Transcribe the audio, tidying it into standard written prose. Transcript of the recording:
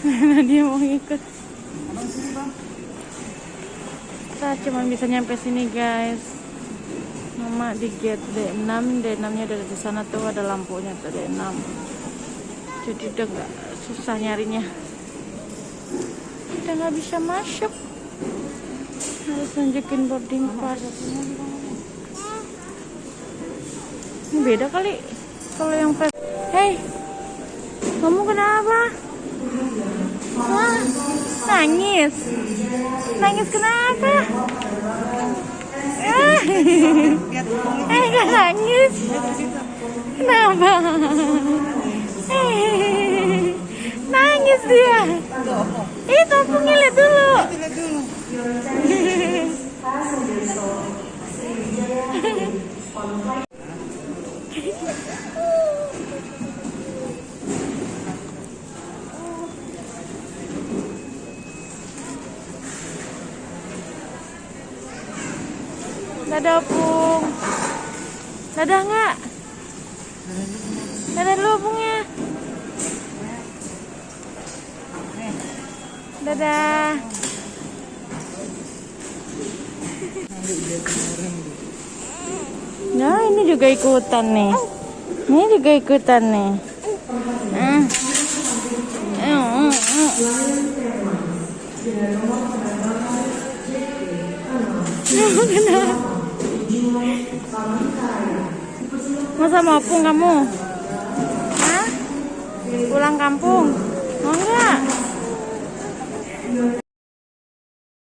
Karena dia mau ikut. Kita cuma bisa nyampe sini guys. Mama di gate D6, D6-nya ada di sana tuh, ada lampunya tuh D6. Jadi udah nggak susah nyarinya. Udah nggak bisa masuk. Harus nunjukin boarding pass. Ini beda kali kalau yang pass. Hei, kamu kenapa? Hah? Nangis? Nangis kenapa? Gak nangis. Kenapa? Nangis dia. Itu opungnya lihat dulu. Dadah Opung. Dadah nggak? Dadah dulu Opungnya. Dadah. Nah ini juga ikutan nih. Ini juga ikutan nih. Masa mau Opung kamu? Hah? Pulang kampung? Mau nggak?